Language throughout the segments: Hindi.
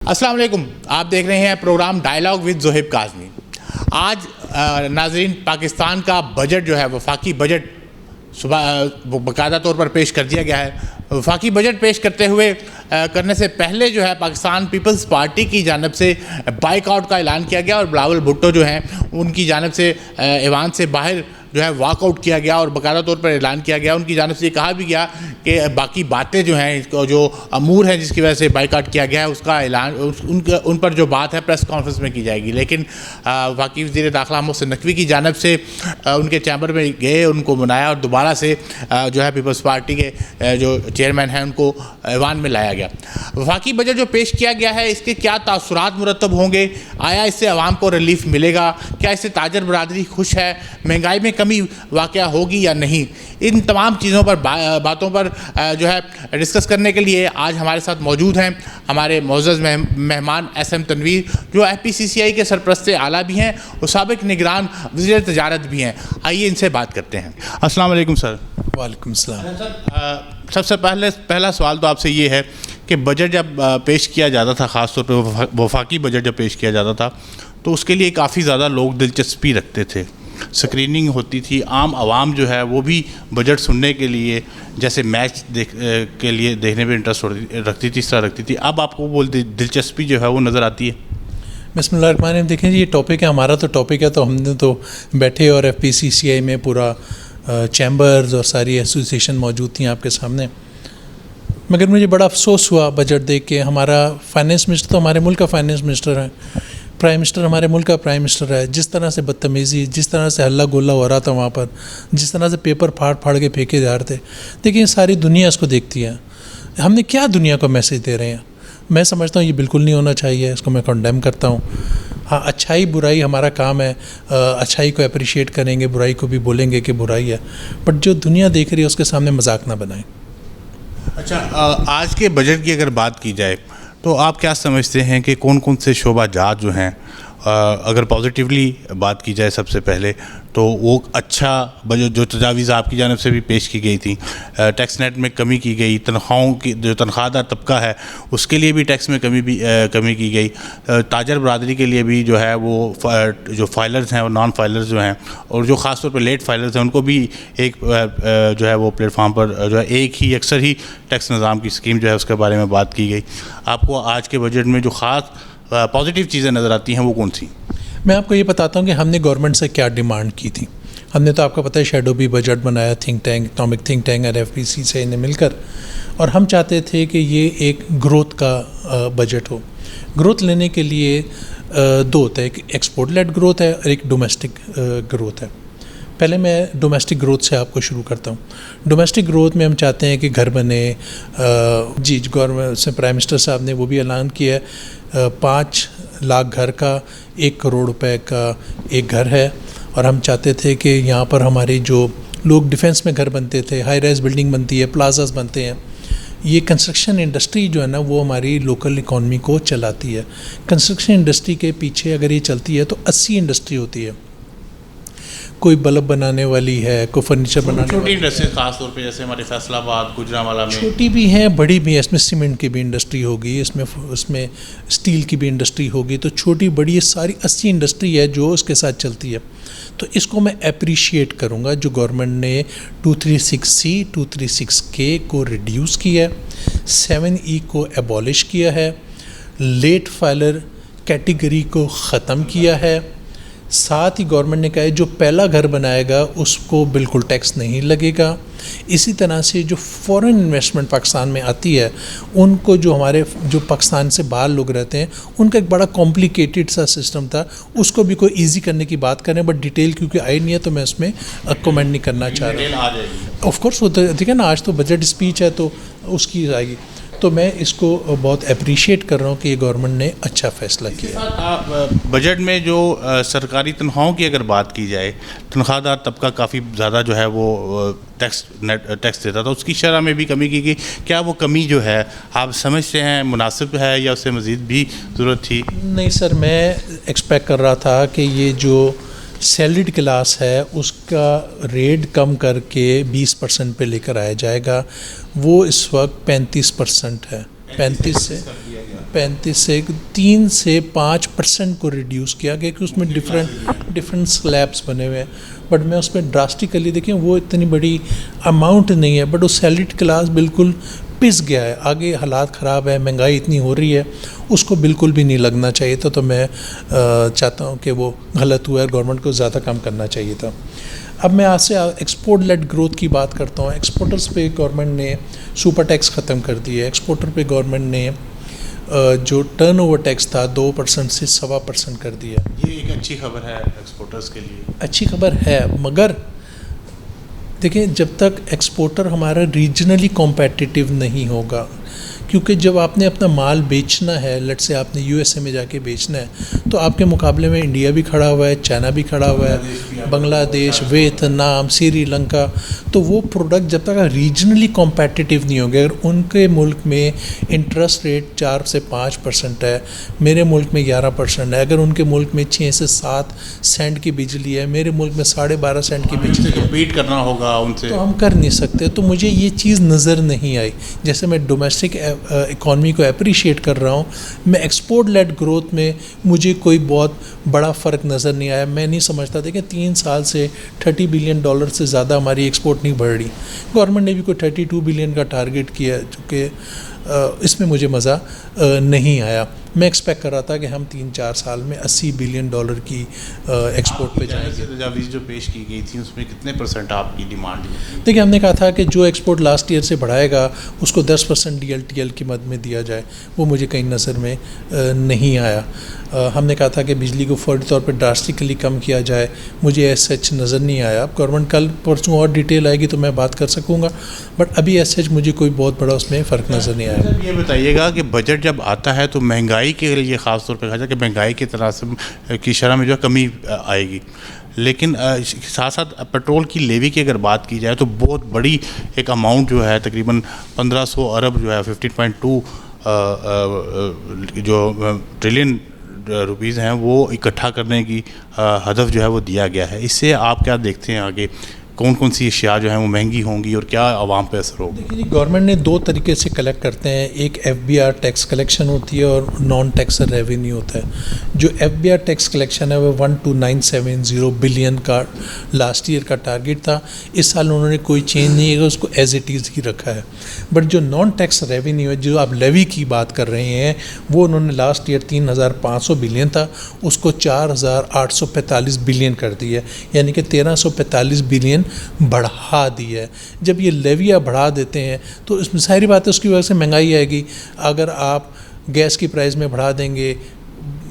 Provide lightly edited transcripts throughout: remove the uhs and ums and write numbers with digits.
अस्सलाम वालेकुम, आप देख रहे हैं प्रोग्राम डायलॉग विद ज़ोहिब काज़मी। आज नाज़रीन, पाकिस्तान का बजट जो है वफाकी बजट सुबह बाकायदा तौर पर पेश कर दिया गया है। वफाकी बजट पेश करने से पहले जो है पाकिस्तान पीपल्स पार्टी की जानिब से बाइकआउट का ऐलान किया गया और बिलावल भुट्टो जो हैं उनकी जानिब से ऐवान से बाहर जो है वॉकआउट किया गया और बाकायदा तौर पर ऐलान किया गया। उनकी जानिब से ये कहा भी गया कि बाकी बातें जो हैं, जो अमूर हैं जिसकी वजह से बाइकआउट किया गया है, उसका ऐलान उन पर जो बात है प्रेस कॉन्फ्रेंस में की जाएगी। लेकिन वफाकी वज़ीर दाखिला मोहसिन नकवी की जानिब से उनके चैम्बर में गए, उनको मनाया और दोबारा से जो है पीपल्स पार्टी के जो चेयरमैन हैं उनको ऐवान में लाया गया। वफाकी बजट जो पेश किया गया है, इसके क्या तासुरात मुरतब होंगे? आया इससे आवाम को रिलीफ मिलेगा? क्या इससे ताजर बरादरी खुश है? महंगाई में कमी वाक़या होगी या नहीं? इन तमाम चीज़ों पर बातों पर जो है डिस्कस करने के लिए आज हमारे साथ मौजूद हैं हमारे मुअज़्ज़ज़ मेहमान SM तनवीर, जो FPCCI के सरपरस्त आला भी हैं और साबिक़ निगरान वज़ीर तजारत भी हैं। आइए इनसे बात करते हैं। अस्सलाम वालेकुम सर। वालेकुम सलाम। सबसे पहला सवाल तो आपसे ये है कि बजट जब पेश किया जाता था, ख़ास तौर पर वफाकी बजट जब पेश किया जाता था, तो उसके लिए काफ़ी ज़्यादा लोग दिलचस्पी रखते थे, स्क्रीनिंग होती थी, आम आवाम जो है वो भी बजट सुनने के लिए जैसे मैच के लिए देखने में इंटरेस्ट रखती थी, इस तरह रखती थी। अब आपको वो दिलचस्पी जो है वो नज़र आती है? बिस्मिल्लाहिर्रहमानिर्रहीम। देखें जी, ये टॉपिक है, हमारा तो टॉपिक है, तो हमने तो बैठे और FPCCI में पूरा चैम्बर्स और सारी एसोसिएशन मौजूद थी आपके सामने। मगर मुझे बड़ा अफसोस हुआ बजट देख के। हमारा फाइनेंस मिनिस्टर तो हमारे मुल्क का फाइनेंस मिनिस्टर है, प्राइम मिनिस्टर हमारे मुल्क का प्राइम मिनिस्टर है। जिस तरह से बदतमीज़ी, जिस तरह से हल्ला गुल्ला हो रहा था वहाँ पर, जिस तरह से पेपर फाड़ फाड़ के फेंके जा रहे थे, देखिए सारी दुनिया इसको देखती है। हमने क्या दुनिया को मैसेज दे रहे हैं? मैं समझता हूँ ये बिल्कुल नहीं होना चाहिए, इसको मैं कंडेम करता हूँ। हाँ, अच्छाई बुराई हमारा काम है, अच्छाई को अप्रिशिएट करेंगे, बुराई को भी बोलेंगे कि बुराई है, बट जो दुनिया देख रही है उसके सामने मजाक ना बनाएं। अच्छा, आज के बजट की अगर बात की जाए तो आप क्या समझते हैं कि कौन कौन से शोबाजात जो हैं, अगर पॉजिटिवली बात की जाए सबसे पहले तो वो अच्छा बजट जो तजावीज़ आपकी जानिब से भी पेश की गई थी, टैक्स नेट में कमी की गई, तनख्वाहों की जो तनख्वाहदार तबका है उसके लिए भी टैक्स में कमी की गई, ताजर बरादरी के लिए भी जो है वो जो फाइलर्स हैं और नॉन फाइलर्स जो हैं और जो ख़ास तौर पर लेट फाइलर्स हैं उनको भी एक जो है वो प्लेटफार्म पर जो है एक ही अक्सर ही टैक्स निज़ाम की स्कीम जो है उसके बारे में बात की गई। आपको आज के बजट में जो ख़ास पॉजिटिव चीज़ें नज़र आती हैं वो कौन सी? मैं आपको ये बताता हूँ कि हमने गवर्नमेंट से क्या डिमांड की थी। हमने तो आपको पता है शैडो भी बजट बनाया, think tank, economic think tank और FPCCI ने मिलकर, और हम चाहते थे कि ये एक ग्रोथ का बजट हो। ग्रोथ लेने के लिए दो होता है, एक एक्सपोर्ट लेड ग्रोथ है और एक डोमेस्टिक ग्रोथ है। पहले मैं डोमेस्टिक ग्रोथ से आपको शुरू करता हूँ। डोमेस्टिक ग्रोथ में हम चाहते हैं कि घर बने। जी, गवर्नमेंट से प्राइम मिनिस्टर साहब ने वो भी ऐलान किया है, 5 लाख घर का 1 करोड़ रुपए का एक घर है। और हम चाहते थे कि यहाँ पर हमारे जो लोग डिफेंस में घर बनते थे, हाई राइज बिल्डिंग बनती है, प्लाजास बनते हैं, ये कंस्ट्रक्शन इंडस्ट्री जो है ना वो हमारी लोकल इकॉनमी को चलाती है। कंस्ट्रक्शन इंडस्ट्री के पीछे अगर ये चलती है तो 80 इंडस्ट्री होती है। कोई बल्ब बनाने वाली है, कोई फर्नीचर बनाने छोटी इंडस्ट्री खास तौर पे जैसे हमारे फैसलाबाद, गुजरांवाला में छोटी भी हैं, बड़ी भी है। इसमें सीमेंट की भी इंडस्ट्री होगी, इसमें स्टील की भी इंडस्ट्री होगी। तो छोटी बड़ी ये सारी 80 इंडस्ट्री है जो उसके साथ चलती है। तो इसको मैं अप्रिशिएट करूँगा जो गवर्नमेंट ने 236C 236K को रिड्यूस किया है, 7E को एबॉलिश किया है, लेट फाइलर कैटेगरी को ख़त्म किया है। साथ ही गवर्नमेंट ने कहा है जो पहला घर बनाएगा उसको बिल्कुल टैक्स नहीं लगेगा। इसी तरह से जो फॉरेन इन्वेस्टमेंट पाकिस्तान में आती है उनको, जो पाकिस्तान से बाहर लोग रहते हैं, उनका एक बड़ा कॉम्प्लिकेटेड सा सिस्टम था, उसको भी कोई इजी करने की बात करें, बट डिटेल क्योंकि आई नहीं है तो मैं उसमें कमेंट नहीं करना चाह रहा। ऑफ कोर्स वो तो ठीक है ना, आज तो बजट स्पीच है तो उसकी आएगी। तो मैं इसको बहुत अप्रिशिएट कर रहा हूँ कि ये गवर्नमेंट ने अच्छा फ़ैसला किया। बजट में जो सरकारी तनख्वाहों की अगर बात की जाए, तनख्वाहदार तबका काफ़ी ज़्यादा जो है वो टैक्स देता था, उसकी शरह में भी कमी की गई। क्या वो कमी जो है आप समझते हैं मुनासिब है या उससे मज़ीद भी ज़रूरत थी? नहीं सर, मैं एक्सपेक्ट कर रहा था कि ये जो सैलरीड क्लास है उसका रेट कम करके 20% पे लेकर आया जाएगा। वो इस वक्त 35% है। 35 से 35 से 3 से 5% को रिड्यूस किया गया कि उसमें डिफरेंट स्लैब्स बने हुए हैं, बट मैं उसमें ड्रास्टिकली देखें वो इतनी बड़ी अमाउंट नहीं है, बट वो सैलरीड क्लास बिल्कुल पिस गया है। आगे हालात ख़राब है, महंगाई इतनी हो रही है, उसको बिल्कुल भी नहीं लगना चाहिए था। तो मैं चाहता हूँ कि वो गलत हुआ है, गवर्नमेंट को ज़्यादा काम करना चाहिए था। अब मैं आज से एक्सपोर्ट लेड ग्रोथ की बात करता हूँ। एक्सपोर्टर्स पे गवर्नमेंट ने सुपर टैक्स ख़त्म कर दिया है। एक्सपोर्टर पे गवर्नमेंट ने जो टर्नओवर टैक्स था 2% से 1.25% कर दिया। ये एक अच्छी खबर है एक्सपोर्टर्स के लिए। अच्छी खबर है, मगर देखिए जब तक एक्सपोर्टर हमारा रीजनली कॉम्पिटिटिव नहीं होगा, क्योंकि जब आपने अपना माल बेचना है, लेट्स से आपने यूएसए में जाके बेचना है, तो आपके मुकाबले में इंडिया भी खड़ा हुआ है, चाइना भी खड़ा हुआ है, बांग्लादेश, वियतनाम, श्रीलंका। तो वो प्रोडक्ट जब तक रीजनली कॉम्पिटिटिव नहीं होंगे, अगर उनके मुल्क में इंटरेस्ट रेट 4 से 5% है, मेरे मुल्क में 11% है, अगर उनके मुल्क में 6 से 7 सेंट की बिजली है, मेरे मुल्क में 12.5 सेंट की बिजली है, कम्पीट करना होगा उनसे, तो हम कर नहीं सकते। तो मुझे ये चीज़ नज़र नहीं आई। जैसे मैं डोमेस्टिक इकॉनमी को अप्रिशिएट कर रहा हूँ, मैं एक्सपोर्ट लेड ग्रोथ में मुझे कोई बहुत बड़ा फ़र्क नज़र नहीं आया। मैं नहीं समझता था कि 3 साल से $30 बिलियन से ज़्यादा हमारी एक्सपोर्ट नहीं बढ़ रही। गवर्नमेंट ने भी कोई 32 बिलियन का टारगेट किया, जो कि इसमें मुझे मज़ा नहीं आया। मैं एक्सपेक्ट कर रहा था कि हम 3-4 साल में $80 बिलियन की एक्सपोर्ट पे जाएंगे। तजावीज़ जो पेश की गई थी उसमें कितने % आपकी डिमांड थी? देखिए हमने कहा था कि जो एक्सपोर्ट लास्ट ईयर से बढ़ाएगा उसको 10% DLTL की मद में दिया जाए। वो मुझे कहीं नज़र में नहीं आया। हमने कहा था कि बिजली को फौरी तौर पर ड्रास्टिकली कम किया जाए, मुझे ऐसा सच नज़र नहीं आया। अब गवर्नमेंट कल परसों और डिटेल आएगी तो मैं बात कर सकूँगा, बट अभी ऐसा सच मुझे कोई बहुत बड़ा उसमें फ़र्क नज़र नहीं आया। ये बताइएगा कि बजट जब आता है तो महंगाई के लिए ख़ास तौर पर कहा जाए कि महंगाई की तनासब की शरह में जो है कमी आएगी, लेकिन साथ साथ पेट्रोल की लेवी की अगर बात की जाए तो बहुत बड़ी एक अमाउंट जो है तकरीबन 1500 अरब जो है 15.2 जो ट्रिलियन रुपीज़ हैं वो इकट्ठा करने की हदफ जो है वो दिया गया है। इससे आप क्या देखते हैं आगे कौन कौन सी अशिया जो हैं वो महंगी होंगी और क्या आवाम पे असर होगा? देखिए गवर्नमेंट ने 2 तरीके से कलेक्ट करते हैं, एक FBR टैक्स कलेक्शन होती है और नॉन टैक्स रेवेन्यू होता है। जो FBR टैक्स कलेक्शन है वो 12970 बिलियन का लास्ट ईयर का टारगेट था। इस साल उन्होंने कोई चेंज नहीं किया, उसको एज इट इज़ ही रखा है। बट जो नॉन टैक्स रेवेन्यू है, जो आप लेवी की बात कर रहे हैं, वो उन्होंने लास्ट ईयर 3500 बिलियन था, उसको 4845 बिलियन कर दिया, यानी कि 1345 बिलियन बढ़ा दी है। जब ये लेवियाँ बढ़ा देते हैं तो इसमें सारी बात है, उसकी वजह से महंगाई आएगी। अगर आप गैस की प्राइस में बढ़ा देंगे,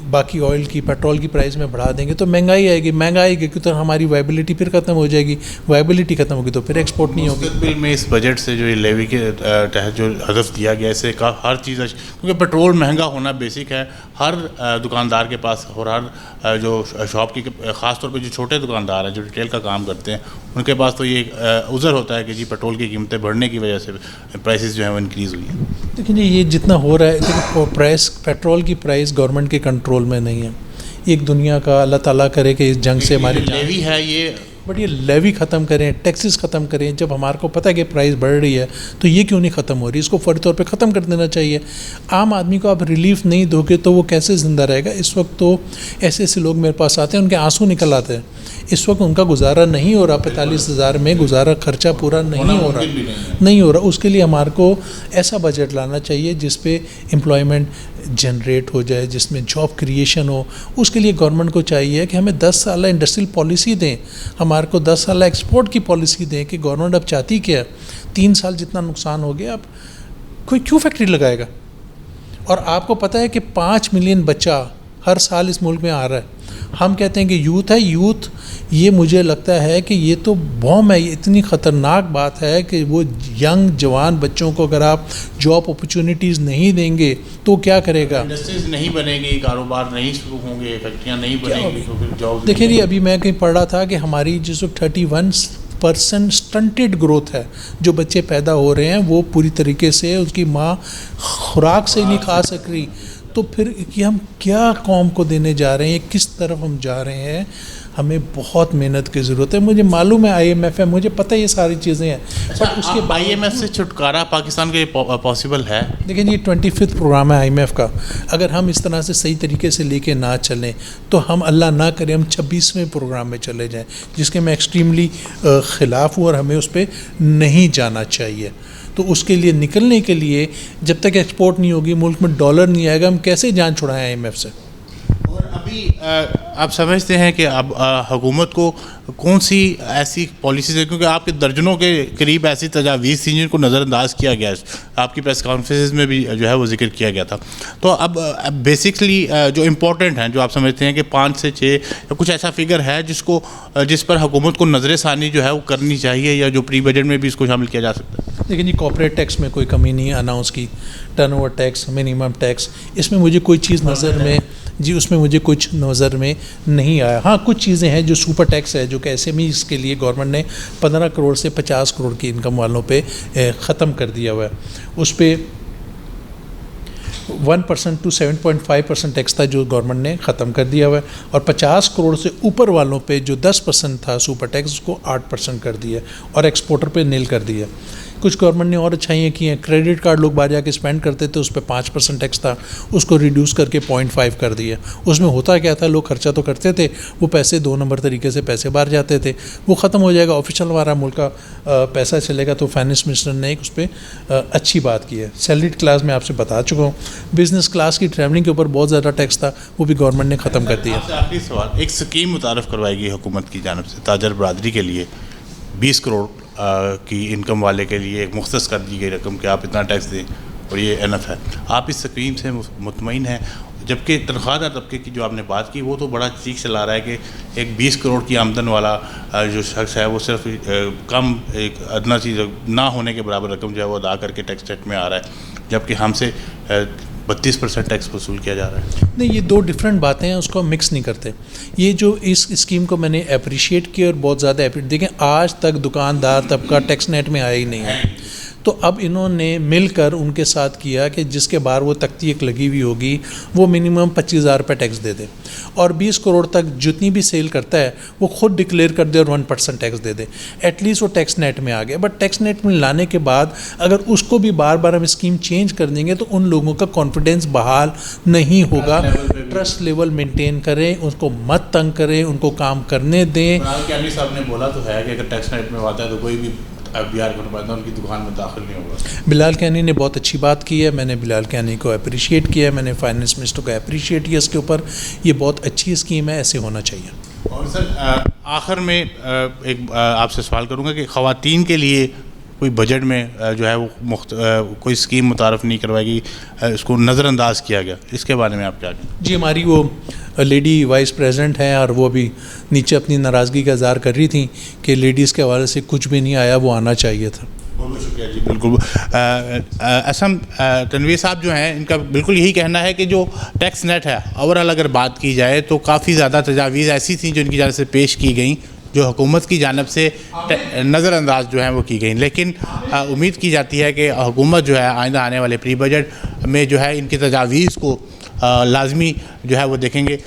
बाकी ऑयल की, पेट्रोल की प्राइस में बढ़ा देंगे तो महंगाई आएगी। महंगाई आएगी तो हमारी वायबिलिटी फिर ख़त्म हो जाएगी, वायबिलिटी ख़त्म होगी तो फिर एक्सपोर्ट नहीं होगी। मुस्तकबिल में इस बजट से जो ये लेवी के तहत जो हदफ दिया गया इससे हर चीज़, क्योंकि पेट्रोल महंगा होना बेसिक है हर दुकानदार के पास, और हर जो शॉप की ख़ास तौर पे जो छोटे दुकानदार हैं जो रिटेल का काम करते हैं उनके पास तो ये उज़र होता है कि जी पेट्रोल की कीमतें बढ़ने की वजह से प्राइसेस जो है वो इंक्रीज़ हुई हैं। देखिए ये जितना हो रहा है, देखिए प्राइस, पेट्रोल की प्राइस गवर्नमेंट के कंट्रोल में नहीं है। एक दुनिया का, अल्लाह ताला करे कि इस जंग से हमारी लेवी है ये, बट ये लेवी ख़त्म करें, टैक्सेस ख़त्म करें। जब हमारे को पता है कि प्राइस बढ़ रही है तो ये क्यों नहीं ख़त्म हो रही? इसको फौरी तौर पे ख़त्म कर देना चाहिए। आम आदमी को आप रिलीफ नहीं दोगे तो वो कैसे ज़िंदा रहेगा? इस वक्त तो ऐसे ऐसे लोग मेरे पास आते हैं, उनके आंसू निकल आते हैं। इस वक्त उनका गुजारा नहीं हो रहा, 45,000 में गुजारा खर्चा पूरा नहीं हो रहा। उसके लिए हमारे को ऐसा बजट लाना चाहिए जिस पे एम्प्लॉयमेंट जनरेट हो जाए, जिसमें जॉब क्रिएशन हो। उसके लिए गवर्नमेंट को चाहिए कि हमें 10 साल इंडस्ट्रियल पॉलिसी दें, हमारे को 10 साल एक्सपोर्ट की पॉलिसी दें। कि गवर्नमेंट अब चाहती क्या है, 3 साल जितना नुकसान हो गया, अब कोई क्यों फैक्ट्री लगाएगा? और आपको पता है कि 5 मिलियन बच्चा हर साल इस मुल्क में आ रहा है। हम कहते हैं कि यूथ है, यूथ, ये मुझे लगता है कि ये तो बॉम्ब है। ये इतनी ख़तरनाक बात है कि वो यंग जवान बच्चों को अगर आप जॉब अपॉर्चुनिटीज़ नहीं देंगे तो क्या करेगा? इंडस्ट्रीज नहीं बनेगी, कारोबार नहीं शुरू होंगे, फैक्ट्रियाँ नहीं बनेंगी तो फिर जॉब। देखिए जी, अभी मैं कहीं पढ़ रहा था कि हमारी जिस वक्त 31% स्टंटेड ग्रोथ है, जो बच्चे पैदा हो रहे हैं वो पूरी तरीके से उसकी माँ खुराक से नहीं खा सक रही। तो फिर कि हम क्या कौम को देने जा रहे हैं, किस तरफ हम जा रहे हैं? हमें बहुत मेहनत की ज़रूरत है। मुझे मालूम है IMF है, मुझे पता है ये सारी चीज़ें हैं, बट उसके IMF से छुटकारा पाकिस्तान के पॉसिबल है? देखिए ये 25th प्रोग्राम है IMF का। अगर हम इस तरह से सही तरीके से लेके ना चलें तो हम अल्लाह ना करे हम 26वें प्रोग्राम में चले जाएं, जिसके मैं एक्सट्रीमली ख़िलाफ़ हूँ और हमें उस पर नहीं जाना चाहिए। तो उसके लिए निकलने के लिए जब तक एक्सपोर्ट नहीं होगी, मुल्क में डॉलर नहीं आएगा, हम कैसे जान छुड़ाएं IMF से। और अभी आप समझते हैं कि अब हुकूमत को कौन सी ऐसी पॉलिसीज़ है, क्योंकि आपके दर्जनों के करीब ऐसी तजावीज़ थी जिनको नज़रअंदाज किया गया, आपकी प्रेस कॉन्फ्रेंस में भी जो है वो जिक्र किया गया था। तो अब बेसिकली जो इम्पोर्टेंट हैं, जो आप समझते हैं कि 5 से 6 या कुछ ऐसा फिगर है जिस पर हुकूमत को नजर सानी जो है वो करनी चाहिए, या जो प्री बजट में भी इसको शामिल किया जा सकता है? लेकिन जी कॉर्पोरेट टैक्स में कोई कमी नहीं अनाउंस की, टर्नओवर टैक्स, मिनिमम टैक्स, इसमें मुझे कोई चीज़ नज़र में जी उसमें मुझे कुछ नज़र में नहीं आया। हाँ कुछ चीज़ें हैं जो सुपर टैक्स है, जो कि SMEs के लिए गवर्नमेंट ने 15 करोड़ से 50 करोड़ की इनकम वालों पे ख़त्म कर दिया हुआ है। उस पर 1% to 7.5% टैक्स था जो गवर्नमेंट ने ख़त्म कर दिया हुआ है, और 50 करोड़ से ऊपर वालों पे जो 10% था सुपर टैक्स उसको 8% कर दिया, और एक्सपोर्टर पे नील कर दिया। कुछ गवर्नमेंट ने और अच्छाइयाँ की हैं, क्रेडिट कार्ड लोग बाहर जाके स्पेंड करते थे, उस पर 5% टैक्स था, उसको रिड्यूस करके 0.5 कर दिया। उसमें होता क्या था, लोग खर्चा तो करते थे, वो पैसे 2 नंबर तरीके से पैसे बाहर जाते थे, वो ख़त्म हो जाएगा, ऑफिशियल हमारा मुल्क का पैसा चलेगा। तो फाइनेंस मिनिस्टर ने एक उस पर अच्छी बात की है। सैलरीड क्लास में आपसे बता चुका हूँ, बिज़नेस क्लास की ट्रैवलिंग के ऊपर बहुत ज़्यादा टैक्स था, वो भी गवर्नमेंट ने ख़त्म कर दिया। आखिरी सवाल, एक स्कीम मुतारफ़ करवाएगी हुकूमत की जानिब से ताजर बरादरी के लिए 20 करोड़ की इनकम वाले के लिए एक मुख्तस कर दी गई रकम कि आप इतना टैक्स दें और ये एनफ है। आप इस स्कीम से मुतमईन हैं? जबकि तनख्वाहदार तबके की जो आपने बात की वो तो बड़ा चीख चला रहा है कि एक 20 करोड़ की आमदन वाला जो शख्स है वो सिर्फ कम एक अदना चीज़ ना होने के बराबर रकम जो है वो अदा करके टैक्स स्टेट में आ रहा है, जबकि हमसे 32% टैक्स वसूल किया जा रहा है। नहीं, ये दो डिफरेंट बातें हैं, उसको हम मिक्स नहीं करते। ये जो इस स्कीम को मैंने अप्रिशिएट किया और बहुत ज़्यादा अप्रिशिएट, देखें आज तक दुकानदार तबका टैक्स नेट में आया ही नहीं है, तो अब इन्होंने मिलकर उनके साथ किया कि जिसके बाहर वो तख्ती एक लगी हुई होगी वो मिनिमम 25,000 रुपये टैक्स दे दे, और 20 करोड़ तक जितनी भी सेल करता है वो खुद डिक्लेयर कर दे और 1% टैक्स दे दे। एटलीस्ट वो टैक्स नेट में आ गया। बट टैक्स नेट में लाने के बाद अगर उसको भी बार बार हम स्कीम चेंज कर देंगे तो उन लोगों का कॉन्फिडेंस बहाल नहीं होगा। ट्रस्ट लेवल मेंटेन करें, उसको मत तंग करें, उनको काम करने दें। साहब ने बोला तो है कि अगर टैक्स नेट में आता है तो कोई भी बिहार को उनकी दुकान में दाखिल नहीं होगा। बिलाल कैनी ने बहुत अच्छी बात की है, मैंने बिलाल कैनी को अप्रिशिएट किया है, मैंने फाइनेंस मिनिस्टर को अप्रिशिएट किया इसके ऊपर। ये बहुत अच्छी स्कीम है, ऐसे होना चाहिए। और सर आखिर में एक आपसे सवाल करूँगा कि ख़वातीन के लिए कोई बजट में जो है वो कोई स्कीम मुतारफ़ नहीं करवाएगी, इसको नज़रअंदाज किया गया, इसके बारे में आप क्या कहें? जी, हमारी वो लेडी वाइस प्रेसिडेंट हैं और वो भी नीचे अपनी नाराज़गी का इज़हार कर रही थी कि लेडीज़ के हवाले से कुछ भी नहीं आया, वो आना चाहिए था। बहुत बहुत शुक्रिया जी। बिल्कुल असम तनवीर साहब जो हैं इनका बिल्कुल यही कहना है कि जो टैक्स नेट है ओवरऑल अगर बात की जाए तो काफ़ी ज़्यादा तजावीज़ ऐसी थी जो इनकी जानिब से पेश की गई, जो हुकूमत की जानिब से नज़रअंदाज जो हैं वो की गई, लेकिन उम्मीद की जाती है कि हुकूमत जो है आइंदा आने वाले प्री बजट में जो है इनकी तजावीज़ को लाजमी जो है वो देखेंगे।